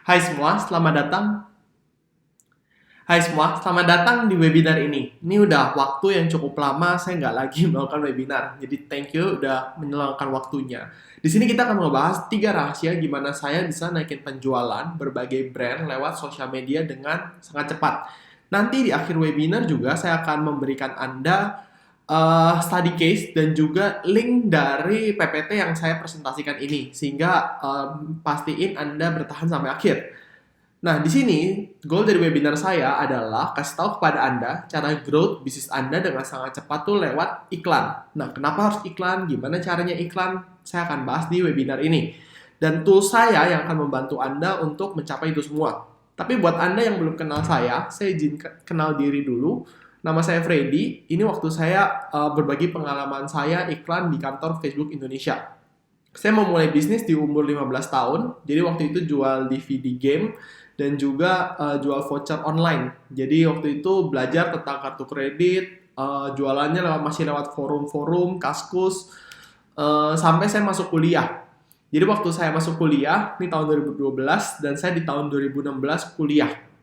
Hai semua, selamat datang. Hai semua, selamat datang di webinar ini. Ini udah waktu yang cukup lama saya nggak lagi melakukan webinar. Jadi thank you udah menyelangkan waktunya. Di sini kita akan membahas 3 rahasia gimana saya bisa naikin penjualan berbagai brand lewat sosial media dengan sangat cepat. Nanti di akhir webinar juga saya akan memberikan Anda study case dan juga link dari PPT yang saya presentasikan ini sehingga pastiin Anda bertahan sampai akhir. Nah, di sini goal dari webinar saya adalah kasih tahu kepada Anda cara growth bisnis Anda dengan sangat cepat tuh lewat iklan. Nah, kenapa harus iklan? Gimana caranya iklan? Saya akan bahas di webinar ini. Dan tools saya yang akan membantu Anda untuk mencapai itu semua. Tapi buat Anda yang belum kenal saya izin kenal diri dulu. Nama saya Freddy. Ini waktu saya berbagi pengalaman saya iklan di kantor Facebook Indonesia. Saya memulai bisnis di umur 15 tahun. Jadi waktu itu jual DVD game dan juga jual voucher online. Jadi waktu itu belajar tentang kartu kredit, jualannya masih lewat forum-forum, Kaskus, sampai saya masuk kuliah. Jadi waktu saya masuk kuliah, ini tahun 2012, dan saya di tahun 2016 kuliah.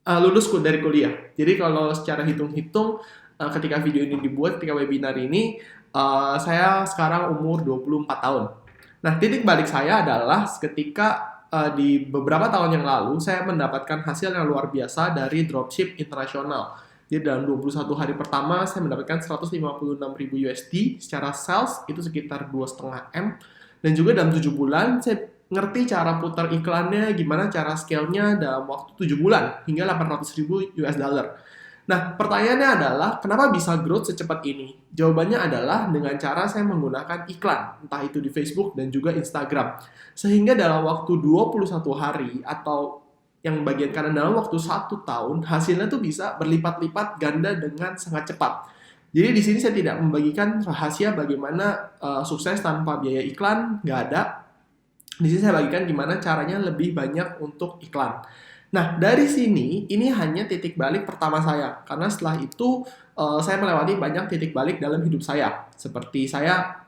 Lulus dari kuliah. Jadi kalau secara hitung-hitung, ketika video ini dibuat, ketika webinar ini, saya sekarang umur 24 tahun. Nah, titik balik saya adalah ketika di beberapa tahun yang lalu saya mendapatkan hasil yang luar biasa dari dropship internasional. Jadi dalam 21 hari pertama saya mendapatkan 156.000 USD secara sales itu sekitar 2,5 M, dan juga dalam 7 bulan saya ngerti cara putar iklannya, gimana cara scale-nya dalam waktu 7 bulan hingga 800.000 US dollar. Nah, pertanyaannya adalah, kenapa bisa growth secepat ini? Jawabannya adalah dengan cara saya menggunakan iklan, entah itu di Facebook dan juga Instagram. Sehingga dalam waktu 21 hari, atau yang bagian kanan dalam waktu 1 tahun, hasilnya tuh bisa berlipat-lipat ganda dengan sangat cepat. Jadi di sini saya tidak membagikan rahasia bagaimana sukses tanpa biaya iklan, nggak ada. Di sini saya bagikan gimana caranya lebih banyak untuk iklan. Nah, dari sini, ini hanya titik balik pertama saya. Karena setelah itu, saya melewati banyak titik balik dalam hidup saya. Seperti saya,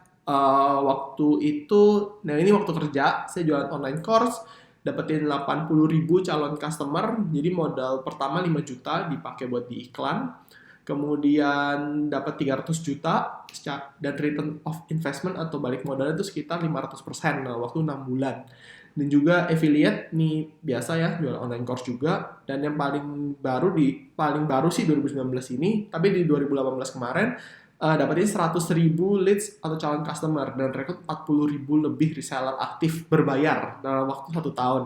waktu itu, nah ini waktu kerja, saya jualan online course, dapetin 80.000 calon customer, jadi modal pertama 5 juta dipakai buat di iklan. Kemudian dapat 300 juta, dan return of investment atau balik modalnya itu sekitar 500% dalam waktu 6 bulan. Dan juga affiliate nih biasa ya, jual online course juga. Dan yang paling baru sih 2019 ini, tapi di 2018 kemarin dapetin 100.000 leads atau calon customer dan rekrut 40.000 lebih reseller aktif berbayar dalam waktu 1 tahun.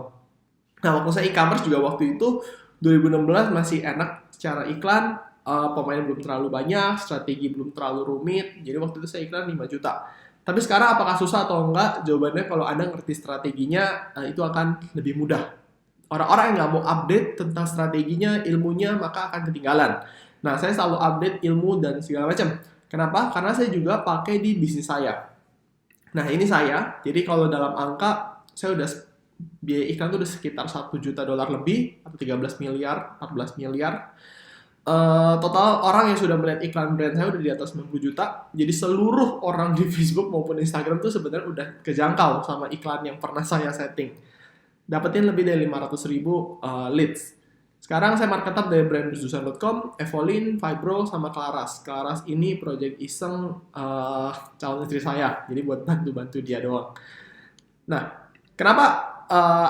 Nah, waktu saya e-commerce juga waktu itu 2016 masih enak secara iklan, pemain belum terlalu banyak, strategi belum terlalu rumit. Jadi waktu itu saya iklan 5 juta. Tapi sekarang apakah susah atau enggak? Jawabannya kalau Anda ngerti strateginya, itu akan lebih mudah. Orang-orang yang nggak mau update tentang strateginya, ilmunya, maka akan ketinggalan. Nah, saya selalu update ilmu dan segala macam. Kenapa? Karena saya juga pakai di bisnis saya. Nah, ini saya. Jadi kalau dalam angka, saya udah biaya iklan itu udah sekitar 1 juta dolar lebih, atau 13 miliar, 14 miliar. Total orang yang sudah melihat iklan brand saya udah di atas 90 juta. Jadi seluruh orang di Facebook maupun Instagram tuh sebenarnya udah kejangkau sama iklan yang pernah saya setting. Dapetin lebih dari 500.000 leads. Sekarang saya marketer dari brand bisdusan.com, Evolin, Fibro, sama Claras. Claras ini project iseng calon istri saya. Jadi buat bantu-bantu dia doang. Nah, kenapa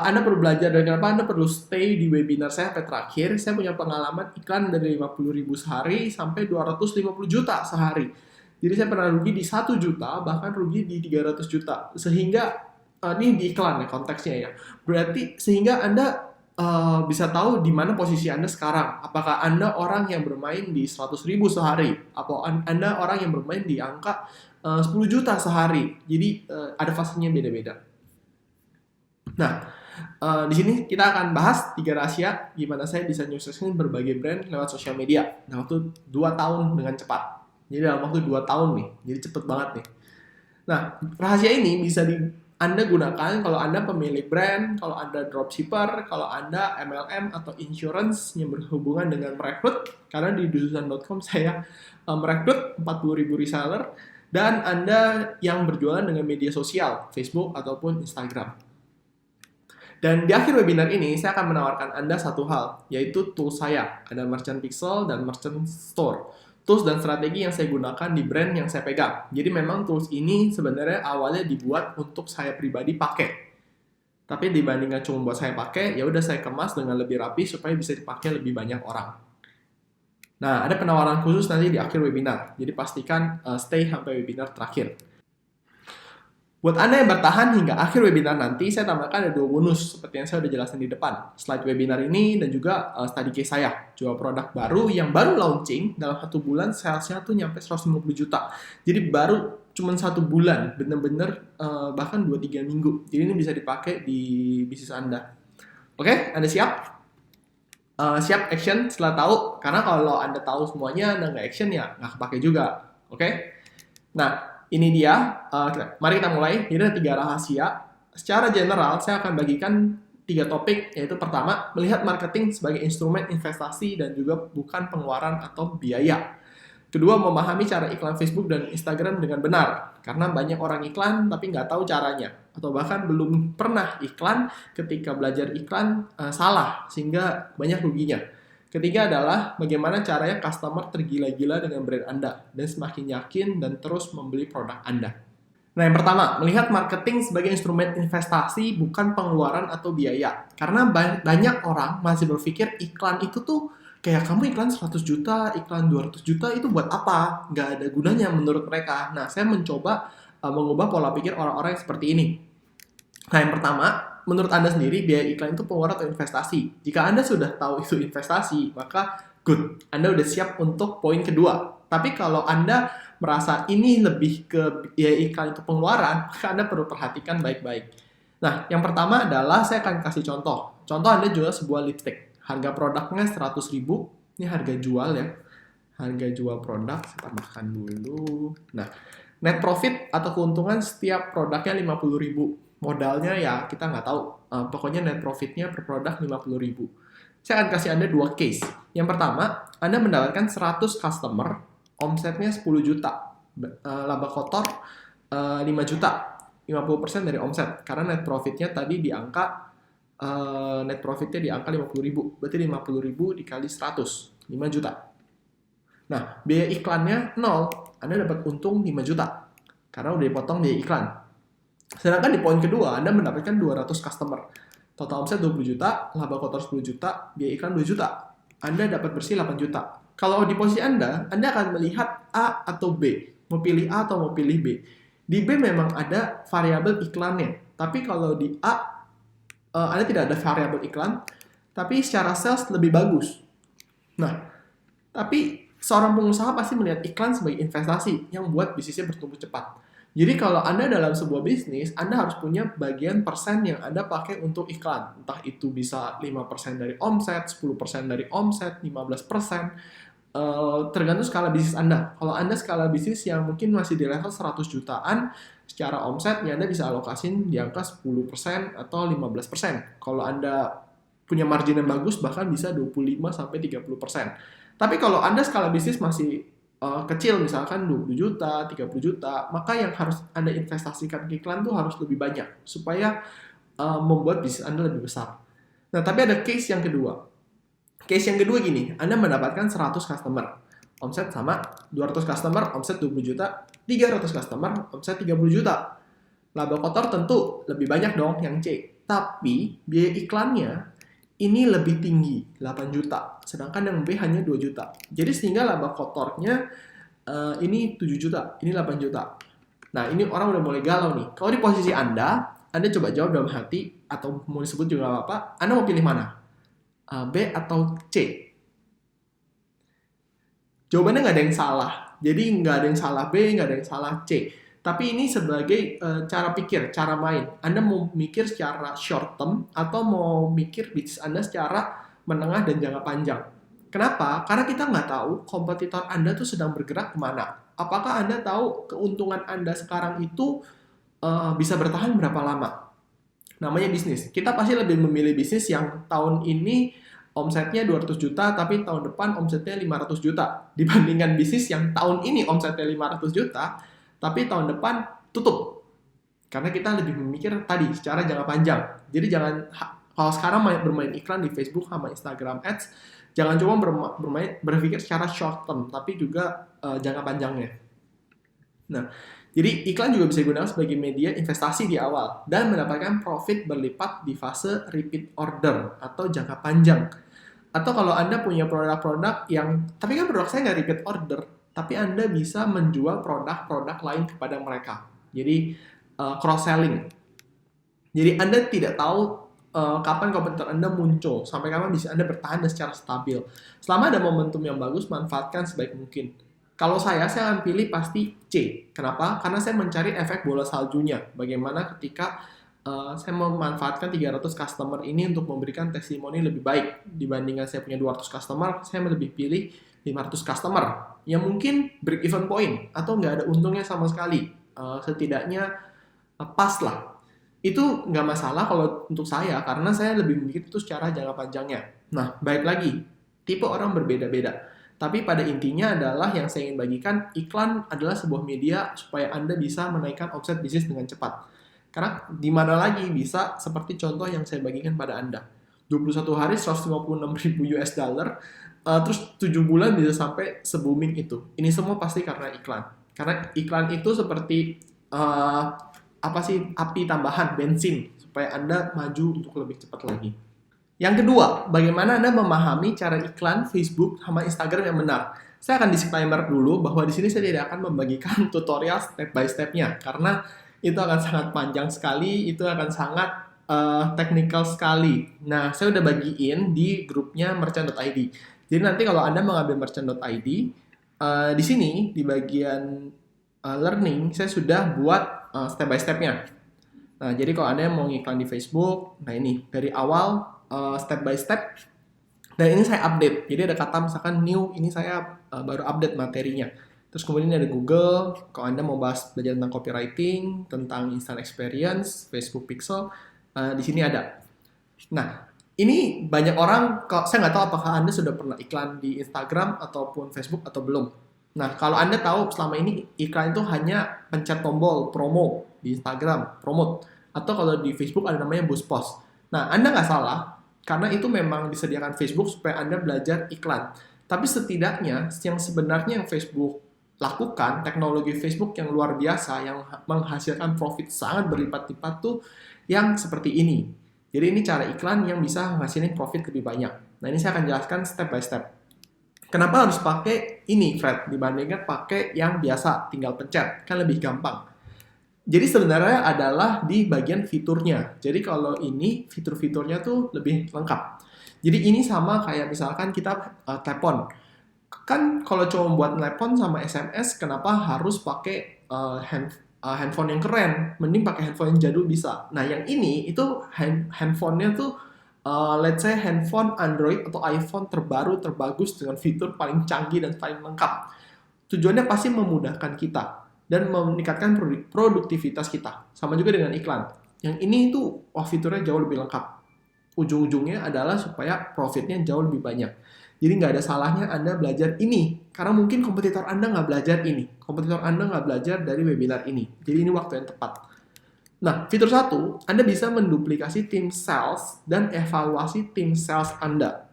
Anda perlu belajar dan kenapa Anda perlu stay di webinar saya sampai terakhir? Saya punya pengalaman iklan dari 50.000 sehari sampai 250 juta sehari. Jadi saya pernah rugi di 1 juta, bahkan rugi di 300 juta. Sehingga, ini di iklan ya konteksnya ya. Berarti sehingga Anda bisa tahu di mana posisi Anda sekarang. Apakah Anda orang yang bermain di 100.000 sehari? Atau Anda orang yang bermain di angka 10 juta sehari? Jadi ada fasenya beda-beda. Nah, di sini kita akan bahas 3 rahasia gimana saya bisa nyukseskan berbagai brand lewat sosial media. Nah, waktu 2 tahun dengan cepat. Jadi dalam waktu 2 tahun nih, jadi cepet banget nih. Nah, rahasia ini bisa Anda gunakan kalau Anda pemilik brand, kalau Anda dropshipper, kalau Anda MLM atau insurance yang berhubungan dengan merekrut. Karena di bisdusan.com saya merekrut 40.000 reseller. Dan Anda yang berjualan dengan media sosial, Facebook ataupun Instagram. Dan di akhir webinar ini, saya akan menawarkan Anda satu hal, yaitu tools saya. Ada Merchant Pixel dan Merchant Store. Tools dan strategi yang saya gunakan di brand yang saya pegang. Jadi memang tools ini sebenarnya awalnya dibuat untuk saya pribadi pakai. Tapi dibandingkan cuma buat saya pakai, ya udah saya kemas dengan lebih rapi supaya bisa dipakai lebih banyak orang. Nah, ada penawaran khusus nanti di akhir webinar. Jadi pastikan stay sampai webinar terakhir. Buat Anda yang bertahan hingga akhir webinar nanti, saya tambahkan ada 2 bonus seperti yang saya udah jelasin di depan. Slide webinar ini dan juga study case saya. Jual produk baru yang baru launching, dalam 1 bulan salesnya tuh nyampe 150 juta. Jadi baru cuma 1 bulan, bener-bener bahkan 2-3 minggu. Jadi ini bisa dipakai di bisnis Anda. Oke, Anda siap? Siap action setelah tahu? Karena kalau Anda tahu semuanya, Anda nggak action ya nggak kepake juga. Oke? Nah, ini dia, mari kita mulai. Jadi ada 3 rahasia. Secara general, saya akan bagikan 3 topik, yaitu pertama, melihat marketing sebagai instrumen investasi dan juga bukan pengeluaran atau biaya. Kedua, memahami cara iklan Facebook dan Instagram dengan benar. Karena banyak orang iklan tapi nggak tahu caranya. Atau bahkan belum pernah iklan, ketika belajar iklan salah, sehingga banyak ruginya. Ketiga adalah bagaimana caranya customer tergila-gila dengan brand Anda dan semakin yakin dan terus membeli produk Anda. Nah, yang pertama, melihat marketing sebagai instrumen investasi bukan pengeluaran atau biaya. Karena banyak orang masih berpikir iklan itu tuh kayak kamu iklan 100 juta, iklan 200 juta itu buat apa? Nggak ada gunanya menurut mereka. Nah, saya mencoba mengubah pola pikir orang-orang yang seperti ini. Nah, yang pertama, menurut Anda sendiri, biaya iklan itu pengeluaran atau investasi? Jika Anda sudah tahu itu investasi, maka good. Anda udah siap untuk poin kedua. Tapi kalau Anda merasa ini lebih ke biaya iklan itu pengeluaran, maka Anda perlu perhatikan baik-baik. Nah, yang pertama adalah saya akan kasih contoh. Contoh Anda jual sebuah lipstick. Harga produknya 100.000. Ini harga jual ya. Harga jual produk, saya tambahkan dulu. Nah, net profit atau keuntungan setiap produknya 50.000. Modalnya ya kita nggak tahu. Pokoknya net profitnya per produk 50.000. Saya akan kasih Anda 2 case. Yang pertama, Anda mendapatkan 100 customer, omsetnya 10 juta. Laba kotor 5 juta. 50% dari omset. Karena net profitnya tadi di angka net profitnya di angka 50.000. Berarti 50.000 dikali 100. 5 juta. Nah, biaya iklannya 0. Anda dapat untung 5 juta. Karena udah dipotong biaya iklan. Sedangkan di poin kedua, Anda mendapatkan 200 customer. Total omset 20 juta, laba kotor 10 juta, biaya iklan 2 juta. Anda dapat bersih 8 juta. Kalau di posisi Anda akan melihat A atau B. Mau pilih A atau mau pilih B. Di B memang ada variabel iklannya. Tapi kalau di A, Anda tidak ada variabel iklan, tapi secara sales lebih bagus. Nah, tapi seorang pengusaha pasti melihat iklan sebagai investasi yang buat bisnisnya bertumbuh cepat. Jadi kalau Anda dalam sebuah bisnis, Anda harus punya bagian persen yang Anda pakai untuk iklan. Entah itu bisa 5% dari omset, 10% dari omset, 15%. Tergantung skala bisnis Anda. Kalau Anda skala bisnis yang mungkin masih di level 100 jutaan, secara omset ya Anda bisa alokasin di angka 10% atau 15%. Kalau Anda punya margin yang bagus, bahkan bisa 25-30%. Tapi kalau Anda skala bisnis masih kecil, misalkan 20 juta, 30 juta, maka yang harus Anda investasikan ke iklan tuh harus lebih banyak supaya membuat bisnis Anda lebih besar. Nah, tapi ada case yang kedua. Case yang kedua gini, Anda mendapatkan 100 customer, omset sama 200 customer, omset 20 juta, 300 customer, omset 30 juta. Laba kotor tentu lebih banyak dong yang C. Tapi biaya iklannya ini lebih tinggi, 8 juta. Sedangkan yang B hanya 2 juta. Jadi sehingga laba kotornya ini 7 juta, ini 8 juta. Nah, ini orang udah mulai galau nih. Kalau di posisi Anda coba jawab dalam hati, atau mau disebut juga apa-apa, Anda mau pilih mana? B atau C? Jawabannya nggak ada yang salah. Jadi nggak ada yang salah B, nggak ada yang salah C. Tapi ini sebagai cara pikir, cara main. Anda mau mikir secara short term atau mau mikir bisnis Anda secara menengah dan jangka panjang. Kenapa? Karena kita nggak tahu kompetitor Anda tuh sedang bergerak kemana. Apakah Anda tahu keuntungan Anda sekarang itu bisa bertahan berapa lama? Namanya bisnis. Kita pasti lebih memilih bisnis yang tahun ini omsetnya 200 juta, tapi tahun depan omsetnya 500 juta. Dibandingkan bisnis yang tahun ini omsetnya 500 juta, tapi tahun depan tutup. Karena kita lebih memikir tadi secara jangka panjang. Jadi kalau sekarang bermain iklan di Facebook sama Instagram Ads, jangan cuma berpikir secara short term, tapi juga jangka panjangnya. Nah, jadi iklan juga bisa digunakan sebagai media investasi di awal dan mendapatkan profit berlipat di fase repeat order atau jangka panjang. Atau kalau Anda punya produk-produk tapi kan produk saya nggak repeat order, tapi Anda bisa menjual produk-produk lain kepada mereka. Jadi cross-selling. Jadi Anda tidak tahu kapan kompetitor Anda muncul, sampai kapan bisa Anda bertahan secara stabil. Selama ada momentum yang bagus, manfaatkan sebaik mungkin. Kalau saya akan pilih pasti C. Kenapa? Karena saya mencari efek bola saljunya. Bagaimana ketika saya memanfaatkan 300 customer ini untuk memberikan testimoni lebih baik dibandingkan saya punya 200 customer, saya lebih pilih 500 customer yang mungkin break even point atau nggak ada untungnya sama sekali. Setidaknya pas lah. Itu nggak masalah kalau untuk saya, karena saya lebih memikir itu secara jangka panjangnya. Nah, baik lagi, tipe orang berbeda-beda. Tapi pada intinya adalah yang saya ingin bagikan, iklan adalah sebuah media supaya Anda bisa menaikkan omset bisnis dengan cepat. Karena di mana lagi bisa seperti contoh yang saya bagikan pada Anda. 21 hari 156.000 US dollar, terus 7 bulan bisa sampai se-booming itu. Ini semua pasti karena iklan. Karena iklan itu seperti api tambahan, bensin, supaya Anda maju untuk lebih cepat lagi. Yang kedua, bagaimana Anda memahami cara iklan Facebook sama Instagram yang benar. Saya akan disclaimer dulu bahwa di sini saya tidak akan membagikan tutorial step by step-nya, karena itu akan sangat panjang sekali, itu akan sangat technical sekali. Nah, saya udah bagiin di grupnya merchant.id. Jadi nanti kalau Anda mengambil merchant.id, di sini di bagian learning, saya sudah buat step by step-nya. Nah, jadi kalau Anda mau ngiklan di Facebook, nah ini dari awal step by step. Dan ini saya update. Jadi ada kata misalkan new, ini saya baru update materinya. Terus kemudian ada Google, kalau Anda mau belajar tentang copywriting, tentang instant experience, Facebook Pixel, di sini ada. Nah, ini banyak orang, saya nggak tahu apakah Anda sudah pernah iklan di Instagram ataupun Facebook atau belum. Nah, kalau Anda tahu selama ini iklan itu hanya pencet tombol promo di Instagram, promote. Atau kalau di Facebook ada namanya boost post. Nah, Anda nggak salah, karena itu memang disediakan Facebook supaya Anda belajar iklan. Tapi setidaknya yang sebenarnya yang Facebook lakukan, teknologi Facebook yang luar biasa, yang menghasilkan profit sangat berlipat-lipat tuh yang seperti ini. Jadi ini cara iklan yang bisa menghasilkan profit lebih banyak. Nah, ini saya akan jelaskan step by step. Kenapa harus pakai ini, Fred, dibandingkan pakai yang biasa, tinggal pencet, kan lebih gampang. Jadi sebenarnya adalah di bagian fiturnya. Jadi kalau ini fitur-fiturnya tuh lebih lengkap. Jadi ini sama kayak misalkan kita telepon. Kan kalau cuma buat telepon sama SMS, kenapa harus pakai handphone yang keren? Mending pakai handphone yang jadul bisa. Nah yang ini itu handphonenya tuh let's say handphone Android atau iPhone terbaru, terbagus dengan fitur paling canggih dan paling lengkap. Tujuannya pasti memudahkan kita dan meningkatkan produktivitas kita. Sama juga dengan iklan. Yang ini tuh fiturnya jauh lebih lengkap. Ujung-ujungnya adalah supaya profitnya jauh lebih banyak. Jadi nggak ada salahnya Anda belajar ini. Karena mungkin kompetitor Anda nggak belajar ini. Kompetitor Anda nggak belajar dari webinar ini. Jadi ini waktu yang tepat. Nah, fitur 1, Anda bisa menduplikasi tim sales dan evaluasi tim sales Anda.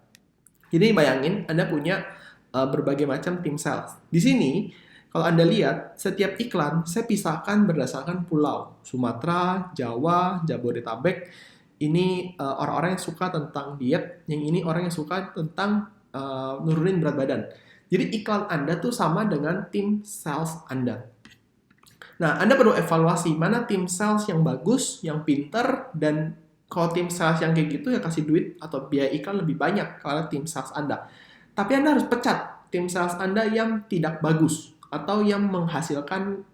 Jadi bayangin Anda punya berbagai macam tim sales. Di sini, kalau Anda lihat, setiap iklan saya pisahkan berdasarkan pulau. Sumatera, Jawa, Jabodetabek. Ini orang-orang yang suka tentang diet, yang ini orang yang suka tentang nurunin berat badan. Jadi iklan Anda tuh sama dengan tim sales Anda. Nah, Anda perlu evaluasi mana tim sales yang bagus, yang pinter, dan kalau tim sales yang kayak gitu ya kasih duit atau biaya iklan lebih banyak kalau tim sales Anda. Tapi Anda harus pecat tim sales Anda yang tidak bagus atau yang menghasilkan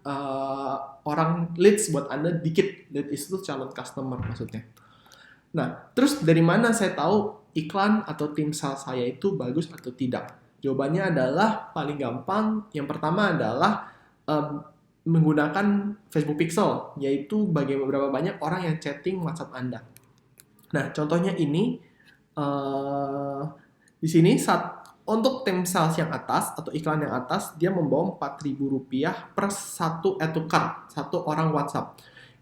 orang leads buat Anda dikit. Lead itu calon customer maksudnya. Nah, terus dari mana saya tahu iklan atau tim sales saya itu bagus atau tidak? Jawabannya adalah paling gampang. Yang pertama adalah menggunakan Facebook Pixel, yaitu berapa banyak orang yang chatting WhatsApp Anda. Nah, contohnya ini, di sini untuk tim sales yang atas atau iklan yang atas, dia membawa Rp4.000 per satu add to cart, satu orang WhatsApp.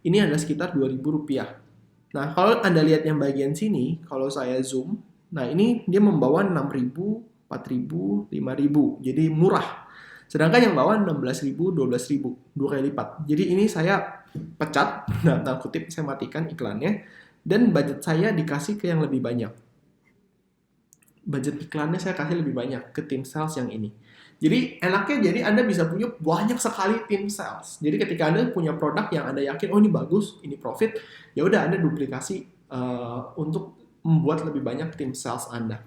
ini adalah sekitar Rp2.000. Nah, kalau Anda lihat yang bagian sini, kalau saya zoom, nah ini dia membawa 6.000, 4.000, 5.000. Jadi murah. Sedangkan yang bawah 16.000, 12.000, 2 kali lipat. Jadi ini saya pecat, dalam tanda kutip, saya matikan iklannya, dan budget saya dikasih ke yang lebih banyak. Budget iklannya saya kasih lebih banyak ke tim sales yang ini. Jadi enaknya jadi Anda bisa punya banyak sekali tim sales. Jadi ketika Anda punya produk yang Anda yakin, oh ini bagus, ini profit, ya udah Anda duplikasi untuk membuat lebih banyak tim sales Anda.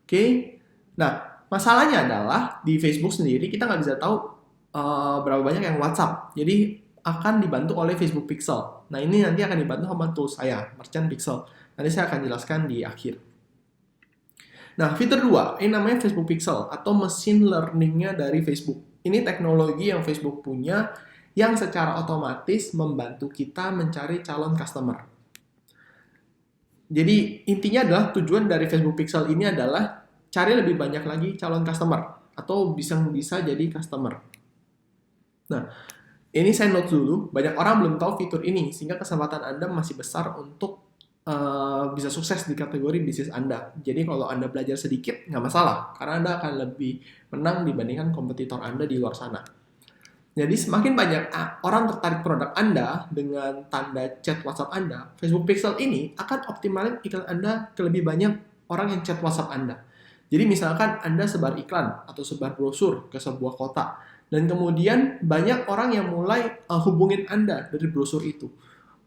Oke, nah masalahnya adalah di Facebook sendiri kita nggak bisa tahu berapa banyak yang WhatsApp. Jadi akan dibantu oleh Facebook Pixel. Nah ini nanti akan dibantu sama tools saya, Merchant Pixel. Nanti saya akan jelaskan di akhir. Nah, fitur 2, ini namanya Facebook Pixel atau machine learning-nya dari Facebook. Ini teknologi yang Facebook punya yang secara otomatis membantu kita mencari calon customer. Jadi, intinya adalah tujuan dari Facebook Pixel ini adalah cari lebih banyak lagi calon customer atau bisa jadi customer. Nah, ini saya note dulu, banyak orang belum tahu fitur ini, sehingga kesempatan Anda masih besar untuk bisa sukses di kategori bisnis Anda. Jadi kalau Anda belajar sedikit, nggak masalah, karena Anda akan lebih menang dibandingkan kompetitor Anda di luar sana. Jadi semakin banyak orang tertarik produk Anda dengan tanda chat WhatsApp Anda, Facebook Pixel ini akan optimalin iklan Anda ke lebih banyak orang yang chat WhatsApp Anda. Jadi misalkan Anda sebar iklan atau sebar brosur ke sebuah kota, dan kemudian banyak orang yang mulai hubungin Anda dari brosur itu.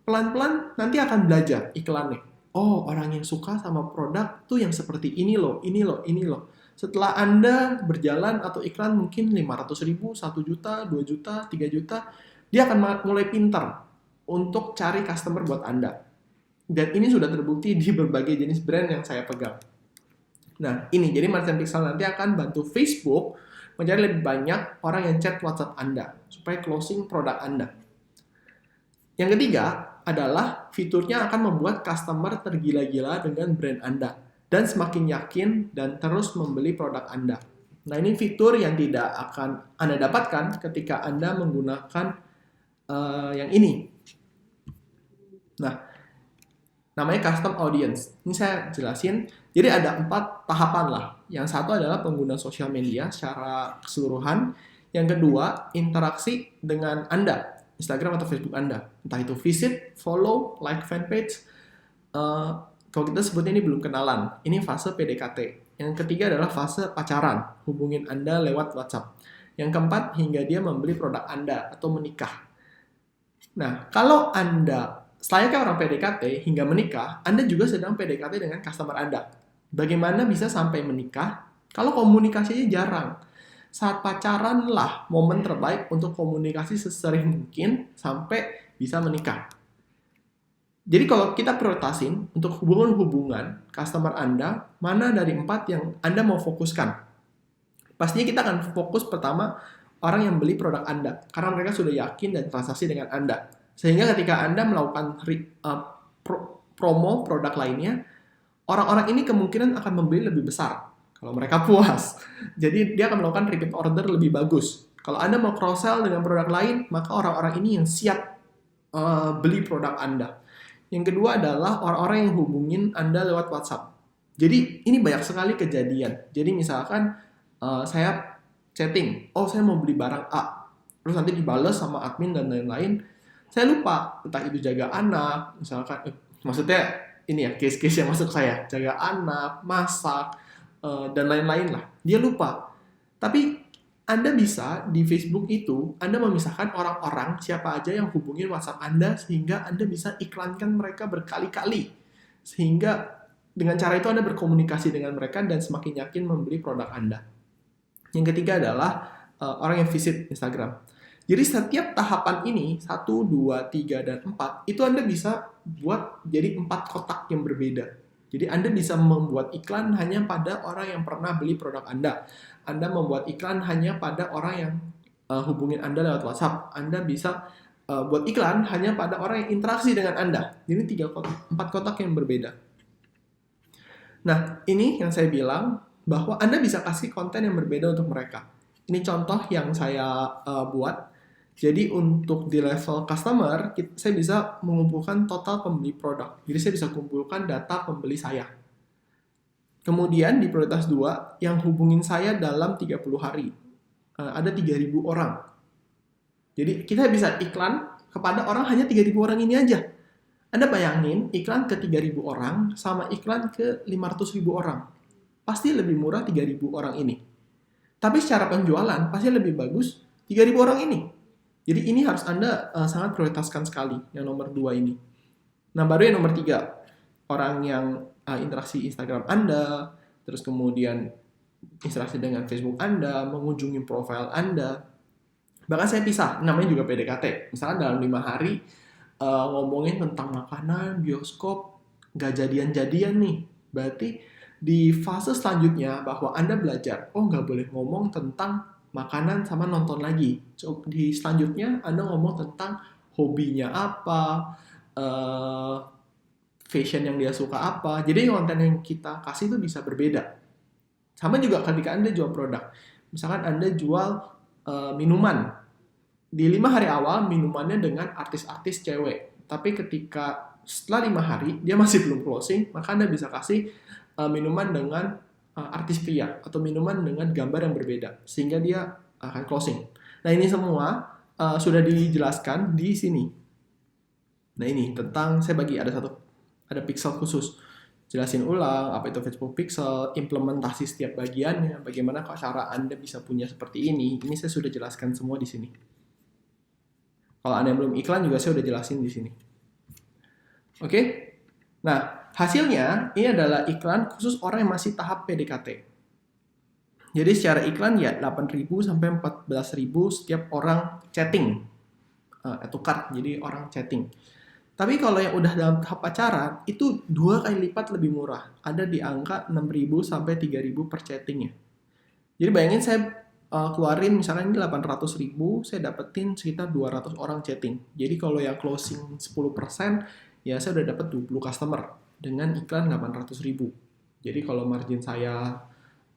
Pelan-pelan nanti akan belajar iklannya. Oh, orang yang suka sama produk tuh yang seperti ini loh, ini loh, ini loh. Setelah Anda berjalan atau iklan mungkin 500.000, 1 juta, 2 juta, 3 juta, dia akan mulai pintar untuk cari customer buat Anda. Dan ini sudah terbukti di berbagai jenis brand yang saya pegang. Nah, ini jadi Merchant Pixel nanti akan bantu Facebook mencari lebih banyak orang yang chat WhatsApp Anda supaya closing produk Anda. Yang ketiga adalah fiturnya akan membuat customer tergila-gila dengan brand Anda dan semakin yakin dan terus membeli produk Anda. Nah, ini fitur yang tidak akan Anda dapatkan ketika Anda menggunakan yang ini. Nah, namanya custom audience. Ini saya jelasin. Jadi ada 4 tahapan lah. Yang satu adalah pengguna sosial media secara keseluruhan. Yang kedua, interaksi dengan Anda. Instagram atau Facebook Anda. Entah itu visit, follow, like fanpage. Kalau kita sebutnya ini belum kenalan. Ini fase PDKT. Yang ketiga adalah fase pacaran. Hubungin Anda lewat WhatsApp. Yang keempat, hingga dia membeli produk Anda atau menikah. Nah, kalau Anda selayaknya orang PDKT hingga menikah, Anda juga sedang PDKT dengan customer Anda. Bagaimana bisa sampai menikah kalau komunikasinya jarang? Saat pacaran lah momen terbaik untuk komunikasi sesering mungkin sampai bisa menikah. Jadi kalau kita prioritasin untuk hubungan-hubungan customer Anda, mana dari 4 yang Anda mau fokuskan? Pastinya kita akan fokus pertama orang yang beli produk Anda, karena mereka sudah yakin dan transaksi dengan Anda. Sehingga ketika Anda melakukan promo produk lainnya, orang-orang ini kemungkinan akan membeli lebih besar kalau mereka puas. Jadi dia akan melakukan repeat order lebih bagus. Kalau Anda mau cross-sell dengan produk lain, maka orang-orang ini yang siap beli produk Anda. Yang kedua adalah orang-orang yang hubungin Anda lewat WhatsApp. Jadi ini banyak sekali kejadian. Jadi misalkan saya chatting, oh saya mau beli barang A, terus nanti dibales sama admin dan lain-lain. Saya lupa, entah itu jaga anak, misalkan, maksudnya ini ya case-case yang masuk saya, jaga anak, masak, dan lain-lain lah. Dia lupa. Tapi Anda bisa di Facebook itu, Anda memisahkan orang-orang siapa aja yang hubungin WhatsApp Anda sehingga Anda bisa iklankan mereka berkali-kali. Sehingga dengan cara itu Anda berkomunikasi dengan mereka dan semakin yakin membeli produk Anda. Yang ketiga adalah orang yang visit Instagram. Jadi setiap tahapan ini, 1, 2, 3, dan 4, itu Anda bisa buat jadi 4 kotak yang berbeda. Jadi Anda bisa membuat iklan hanya pada orang yang pernah beli produk Anda. Anda membuat iklan hanya pada orang yang hubungin Anda lewat WhatsApp. Anda bisa buat iklan hanya pada orang yang interaksi dengan Anda. Jadi 4 kotak yang berbeda. Nah, ini yang saya bilang bahwa Anda bisa kasih konten yang berbeda untuk mereka. Ini contoh yang saya buat. Jadi untuk di level customer, saya bisa mengumpulkan total pembeli produk. Jadi saya bisa kumpulkan data pembeli saya. Kemudian di prioritas 2, yang hubungin saya dalam 30 hari. Ada 3.000 orang. Jadi kita bisa iklan kepada orang hanya 3.000 orang ini aja. Anda bayangin iklan ke 3.000 orang sama iklan ke 500.000 orang. Pasti lebih murah 3.000 orang ini. Tapi secara penjualan pasti lebih bagus 3.000 orang ini. Jadi ini harus Anda sangat prioritaskan sekali, yang nomor 2 ini. Nah, baru yang nomor 3, orang yang interaksi Instagram Anda, terus kemudian interaksi dengan Facebook Anda, mengunjungi profil Anda. Bahkan saya pisah, namanya juga PDKT. Misalkan dalam 5 hari ngomongin tentang makanan, bioskop, nggak jadian-jadian nih. Berarti di fase selanjutnya bahwa Anda belajar, nggak boleh ngomong tentang makanan sama nonton lagi. So, di selanjutnya Anda ngomong tentang hobinya apa, fashion yang dia suka apa. Jadi konten yang kita kasih itu bisa berbeda. Sama juga ketika Anda jual produk. Misalkan Anda jual minuman. Di 5 hari awal minumannya dengan artis-artis cewek. Tapi ketika setelah 5 hari dia masih belum closing, maka Anda bisa kasih minuman dengan artis pria atau minuman dengan gambar yang berbeda sehingga dia akan closing. Nah, ini semua sudah dijelaskan di sini. Nah, ini tentang saya bagi ada pixel khusus. Jelasin ulang apa itu Facebook Pixel, implementasi setiap bagiannya, bagaimana cara Anda bisa punya seperti ini. Ini saya sudah jelaskan semua di sini. Kalau Anda yang belum iklan juga saya udah jelasin di sini. Oke? Nah, hasilnya ini adalah iklan khusus orang yang masih tahap PDKT. Jadi secara iklan ya 8.000 sampai 14.000 setiap orang chatting. Atau card, jadi orang chatting. Tapi kalau yang udah dalam tahap pacaran, itu 2 kali lipat lebih murah. Ada di angka 6.000 sampai 3.000 per chattingnya. Jadi bayangin saya keluarin misalnya ini 800.000, saya dapetin sekitar 200 orang chatting. Jadi kalau yang closing 10%, ya saya udah dapat 20 customer dengan iklan 800.000. Jadi kalau margin saya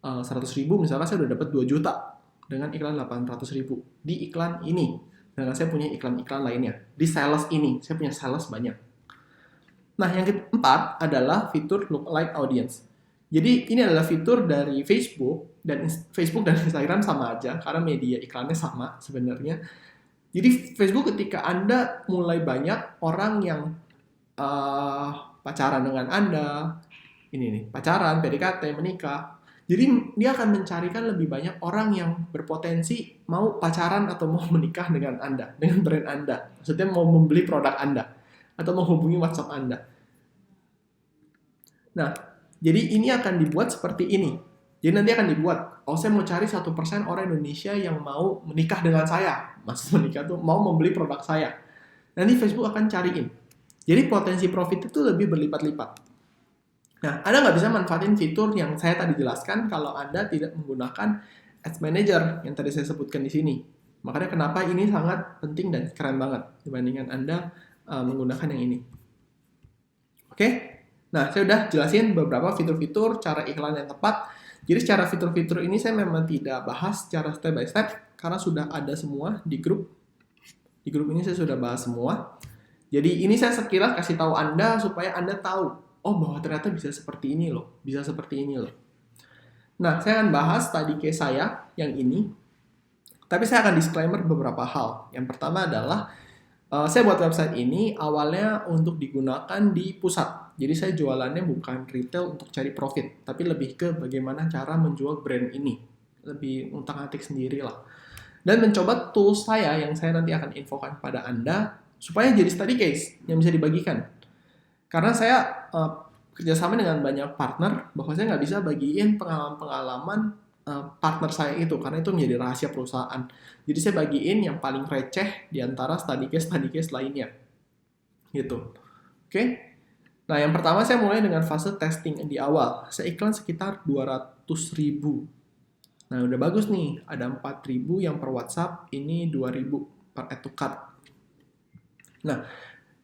100.000, misalnya saya udah dapat 2 juta dengan iklan 800.000 di iklan ini. Dan saya punya iklan-iklan lainnya. Di sales ini, saya punya sales banyak. Nah, yang keempat adalah fitur lookalike audience. Jadi ini adalah fitur dari Facebook dan Instagram sama aja karena media iklannya sama sebenarnya. Jadi Facebook ketika Anda mulai banyak orang yang pacaran dengan Anda, ini nih, pacaran, PDKT, menikah. Jadi dia akan mencarikan lebih banyak orang yang berpotensi mau pacaran atau mau menikah dengan Anda, dengan brand Anda. Maksudnya mau membeli produk Anda atau menghubungi WhatsApp Anda. Nah, jadi ini akan dibuat seperti ini. Jadi nanti akan dibuat, saya mau cari 1% orang Indonesia yang mau menikah dengan saya. Maksud menikah tuh mau membeli produk saya. Nanti Facebook akan cariin. Jadi potensi profit itu lebih berlipat-lipat. Nah, Anda nggak bisa manfaatin fitur yang saya tadi jelaskan kalau Anda tidak menggunakan Ads Manager yang tadi saya sebutkan di sini. Makanya kenapa ini sangat penting dan keren banget dibandingkan Anda menggunakan yang ini. Oke? Nah, saya udah jelasin beberapa fitur-fitur cara iklan yang tepat. Jadi secara fitur-fitur ini saya memang tidak bahas secara step by step karena sudah ada semua di grup. Di grup ini saya sudah bahas semua. Jadi ini saya sekilas kasih tahu Anda supaya Anda tahu bahwa ternyata bisa seperti ini loh, bisa seperti ini loh. Nah, saya akan bahas tadi case saya yang ini, tapi saya akan disclaimer beberapa hal. Yang pertama adalah, saya buat website ini awalnya untuk digunakan di pusat. Jadi saya jualannya bukan retail untuk cari profit, tapi lebih ke bagaimana cara menjual brand ini. Lebih utak-atik sendiri lah. Dan mencoba tools saya yang saya nanti akan infokan pada Anda, supaya jadi study case yang bisa dibagikan. Karena saya kerjasama dengan banyak partner, bahwa saya nggak bisa bagiin pengalaman-pengalaman partner saya itu, karena itu menjadi rahasia perusahaan. Jadi saya bagiin yang paling receh di antara study case lainnya. Gitu. Oke? Nah, yang pertama saya mulai dengan fase testing di awal. Saya iklan sekitar 200.000. Nah, udah bagus nih. Ada 4.000 yang per WhatsApp, ini 2.000 per add to cart. Nah,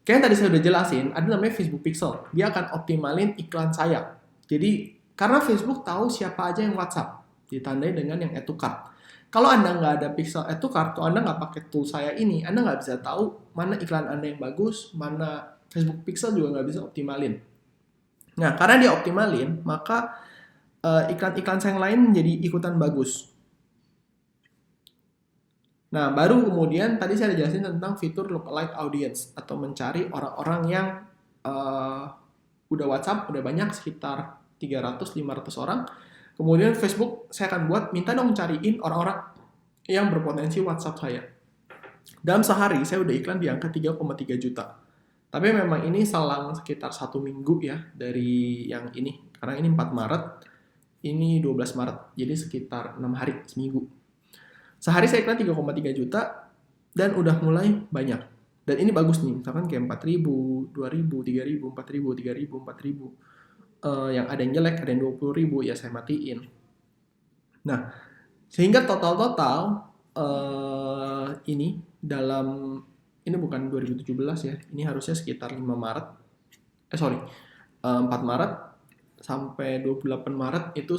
kayak yang tadi saya udah jelasin, ada namanya Facebook Pixel. Dia akan optimalin iklan saya. Jadi, karena Facebook tahu siapa aja yang WhatsApp, ditandai dengan yang add to cart. Kalau Anda nggak ada Pixel Add to Cart, kalau Anda nggak pakai tool saya ini, Anda nggak bisa tahu mana iklan Anda yang bagus, mana Facebook Pixel juga nggak bisa optimalin. Nah, karena dia optimalin, maka iklan-iklan saya yang lain menjadi ikutan bagus. Nah, baru kemudian tadi saya jelasin tentang fitur lookalike audience atau mencari orang-orang yang udah WhatsApp, udah banyak sekitar 300-500 orang. Kemudian Facebook saya akan buat, minta dong cariin orang-orang yang berpotensi WhatsApp saya. Dalam sehari saya udah iklan di angka 3,3 juta. Tapi memang ini selang sekitar 1 minggu ya dari yang ini. Karena ini 4 Maret, ini 12 Maret. Jadi sekitar 6 hari, seminggu. Sehari saya iklan 3,3 juta dan udah mulai banyak. Dan ini bagus nih, misalkan kayak 4.000, 2.000, 3.000, 4.000, 3.000, 4.000. Yang ada yang jelek, ada yang 20.000, ya saya matiin. Nah, sehingga total ini dalam, ini bukan 2017 ya, ini harusnya sekitar 5 Maret, 4 Maret sampai 28 Maret itu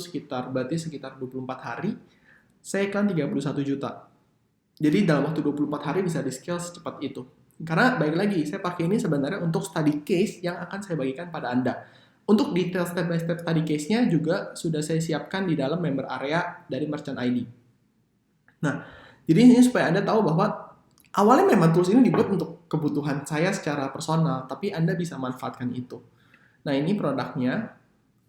berarti sekitar 24 hari, saya iklan 31 juta. Jadi dalam waktu 24 hari bisa di-scale secepat itu. Karena balik lagi, saya pakai ini sebenarnya untuk study case yang akan saya bagikan pada Anda. Untuk detail step by step study case-nya juga sudah saya siapkan di dalam member area dari Merchant ID. Nah, jadi ini supaya Anda tahu bahwa awalnya memang tools ini dibuat untuk kebutuhan saya secara personal, tapi Anda bisa manfaatkan itu. Nah, ini produknya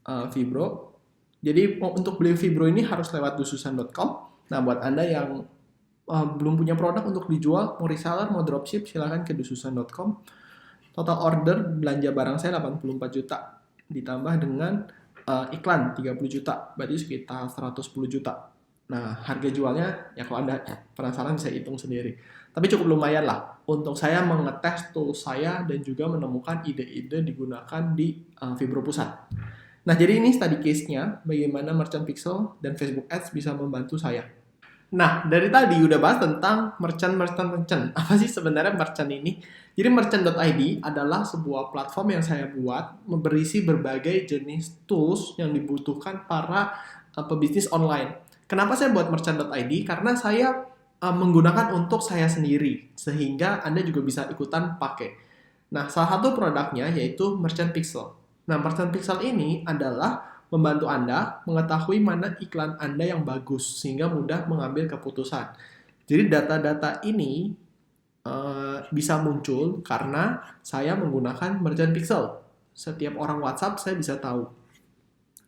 Vibro. Jadi untuk beli Vibro ini harus lewat dususan.com. Nah, buat Anda yang belum punya produk untuk dijual, mau reseller, mau dropship, silahkan ke dususan.com. Total order belanja barang saya 84 juta. Ditambah dengan iklan 30 juta, berarti sekitar 110 juta. Nah, harga jualnya, ya kalau Anda penasaran bisa hitung sendiri. Tapi cukup lumayan lah untuk saya mengetes tool saya dan juga menemukan ide-ide digunakan di Vibro Pusat. Nah, jadi ini study case-nya, bagaimana Merchant Pixel dan Facebook Ads bisa membantu saya. Nah, dari tadi udah bahas tentang merchant. Apa sih sebenarnya merchant ini? Jadi merchant.id adalah sebuah platform yang saya buat berisi berbagai jenis tools yang dibutuhkan para pebisnis online. Kenapa saya buat merchant.id? Karena saya menggunakan untuk saya sendiri, sehingga Anda juga bisa ikutan pakai. Nah, salah satu produknya yaitu Merchant Pixel. Nah, Merchant Pixel ini adalah membantu Anda mengetahui mana iklan Anda yang bagus, sehingga mudah mengambil keputusan. Jadi data-data ini bisa muncul karena saya menggunakan Merchant Pixel. Setiap orang WhatsApp saya bisa tahu.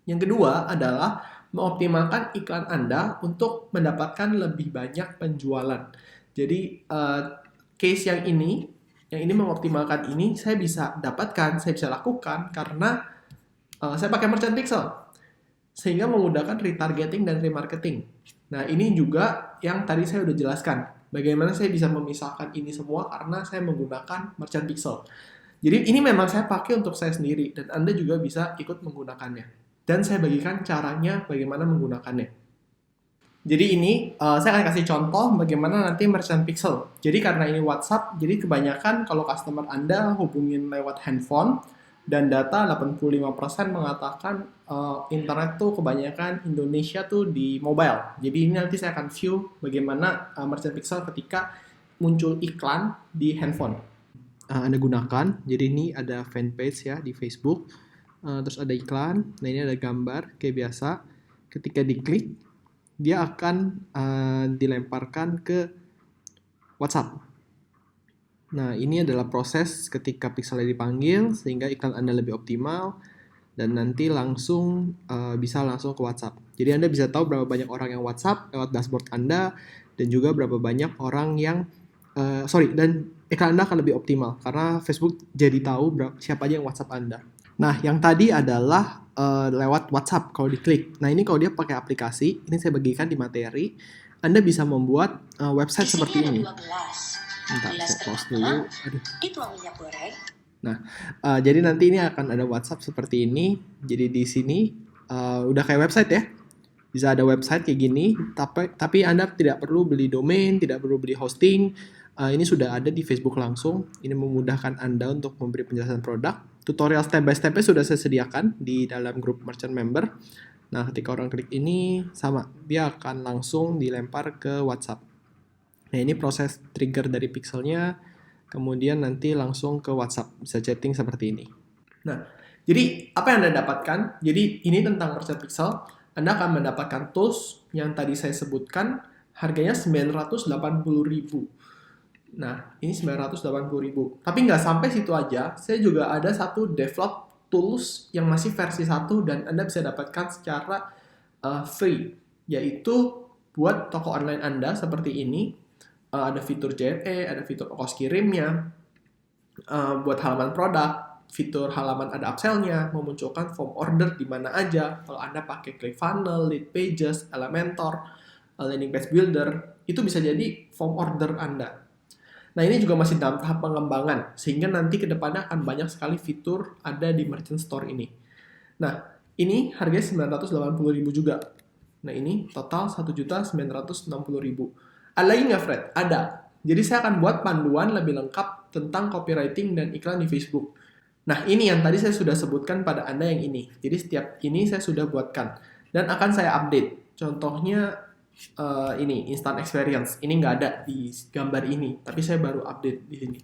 Yang kedua adalah mengoptimalkan iklan Anda untuk mendapatkan lebih banyak penjualan. Jadi case yang ini mengoptimalkan ini saya bisa dapatkan, saya bisa lakukan karena saya pakai Merchant Pixel sehingga memudahkan retargeting dan remarketing. Nah, ini juga yang tadi saya udah jelaskan. Bagaimana saya bisa memisahkan ini semua karena saya menggunakan Merchant Pixel. Jadi ini memang saya pakai untuk saya sendiri dan Anda juga bisa ikut menggunakannya. Dan saya bagikan caranya bagaimana menggunakannya. Jadi ini saya akan kasih contoh bagaimana nanti Merchant Pixel. Jadi karena ini WhatsApp, jadi kebanyakan kalau customer Anda hubungin lewat handphone dan data 85% mengatakan internet tuh kebanyakan Indonesia tuh di mobile. Jadi ini nanti saya akan view bagaimana Merchant Pixel ketika muncul iklan di handphone. Anda gunakan, jadi ini ada fanpage ya di Facebook, terus ada iklan, nah ini ada gambar kayak biasa. Ketika diklik, dia akan dilemparkan ke WhatsApp. Nah, ini adalah proses ketika pixelnya dipanggil sehingga iklan Anda lebih optimal dan nanti langsung bisa langsung ke WhatsApp. Jadi Anda bisa tahu berapa banyak orang yang WhatsApp lewat dashboard Anda dan juga berapa banyak orang yang dan iklan Anda akan lebih optimal karena Facebook jadi tahu siapa aja yang WhatsApp Anda. Nah, yang tadi adalah lewat WhatsApp kalau diklik. Nah, ini kalau dia pakai aplikasi, ini saya bagikan di materi, Anda bisa membuat website seperti ini. Bentar, saya pause dulu. Dituang minyak goreng. Nah, jadi nanti ini akan ada WhatsApp seperti ini. Jadi di sini udah kayak website ya. Bisa ada website kayak gini, tapi Anda tidak perlu beli domain, tidak perlu beli hosting. Ini sudah ada di Facebook langsung. Ini memudahkan Anda untuk memberi penjelasan produk. Tutorial step by step-nya sudah saya sediakan di dalam grup merchant member. Nah, ketika orang klik ini, sama, dia akan langsung dilempar ke WhatsApp. Nah, ini proses trigger dari pixelnya, kemudian nanti langsung ke WhatsApp, bisa chatting seperti ini. Nah, jadi apa yang Anda dapatkan? Jadi ini tentang merchant pixel. Anda akan mendapatkan tools yang tadi saya sebutkan, harganya 980.000. Nah, ini 980.000. Tapi nggak sampai situ aja, saya juga ada satu develop tools yang masih versi 1 dan Anda bisa dapatkan secara free, yaitu buat toko online Anda seperti ini. Ada fitur JNE, ada fitur ongkos kirimnya, buat halaman produk, fitur halaman ada upsell-nya, memunculkan form order di mana aja. Kalau Anda pakai ClickFunnels, Lead Pages, Elementor, Landing Page Builder, itu bisa jadi form order Anda. Nah, ini juga masih dalam tahap pengembangan, sehingga nanti ke depannya akan banyak sekali fitur ada di Merchant Store ini. Nah, ini harganya 980.000 juga. Nah, ini total 1.960.000. Ada lagi nggak, Fred? Ada. Jadi saya akan buat panduan lebih lengkap tentang copywriting dan iklan di Facebook. Nah, ini yang tadi saya sudah sebutkan pada Anda yang ini. Jadi setiap ini saya sudah buatkan. Dan akan saya update. Contohnya ini, instant experience. Ini nggak ada di gambar ini. Tapi saya baru update di sini.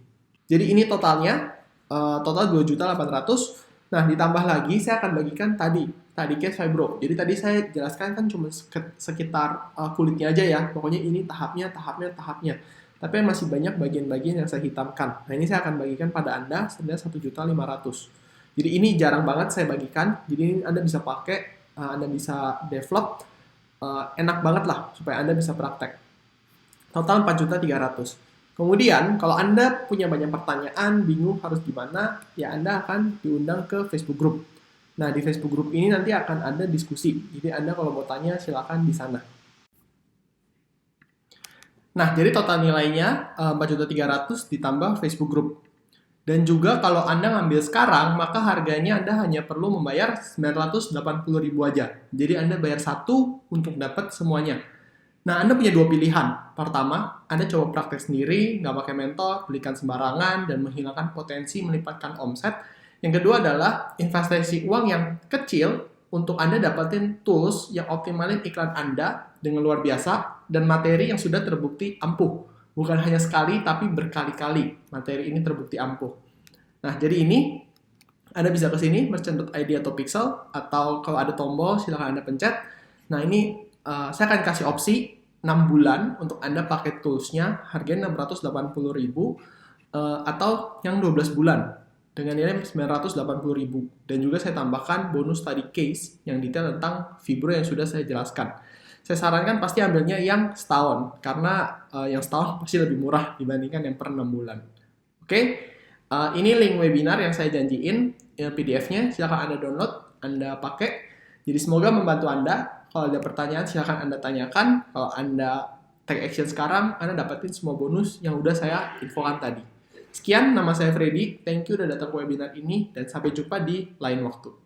Jadi ini totalnya. Total 2.800.000. Nah, ditambah lagi saya akan bagikan tadi case fibro. Jadi tadi saya jelaskan kan cuma sekitar kulitnya aja ya. Pokoknya ini tahapnya. Tapi masih banyak bagian-bagian yang saya hitamkan. Nah, ini saya akan bagikan pada Anda senilai 1.500.000. Jadi ini jarang banget saya bagikan. Jadi ini Anda bisa pakai, Anda bisa develop, enak banget lah supaya Anda bisa praktek. Total 4.300.000. Kemudian, kalau Anda punya banyak pertanyaan, bingung harus gimana, ya Anda akan diundang ke Facebook Group. Nah, di Facebook Group ini nanti akan ada diskusi. Jadi Anda kalau mau tanya, silakan di sana. Nah, jadi total nilainya 4.300.000 ditambah Facebook Group. Dan juga kalau Anda ngambil sekarang, maka harganya Anda hanya perlu membayar 980.000 aja. Jadi Anda bayar satu untuk dapat semuanya. Nah, Anda punya dua pilihan. Pertama, Anda coba praktek sendiri, nggak pakai mentor, belikan sembarangan, dan menghilangkan potensi melipatkan omset. Yang kedua adalah investasi uang yang kecil untuk Anda dapetin tools yang optimalin iklan Anda dengan luar biasa dan materi yang sudah terbukti ampuh. Bukan hanya sekali, tapi berkali-kali materi ini terbukti ampuh. Nah, jadi ini Anda bisa ke sini, merchant.id atau Pixel, atau kalau ada tombol, silahkan Anda pencet. Nah, ini saya akan kasih opsi 6 bulan untuk Anda pakai toolsnya, harganya 680.000, atau yang 12 bulan dengan nilai 980.000. Dan juga saya tambahkan bonus study case yang detail tentang fibro yang sudah saya jelaskan. Saya sarankan pasti ambilnya yang setahun, karena yang setahun pasti lebih murah dibandingkan yang per 6 bulan. Oke, ini link webinar yang saya janjiin, PDF-nya silahkan Anda download, Anda pakai. Jadi semoga membantu Anda. Kalau ada pertanyaan silahkan Anda tanyakan. Kalau Anda take action sekarang, Anda dapetin semua bonus yang udah saya infokan tadi. Sekian, nama saya Freddy. Thank you udah datang ke webinar ini, dan sampai jumpa di lain waktu.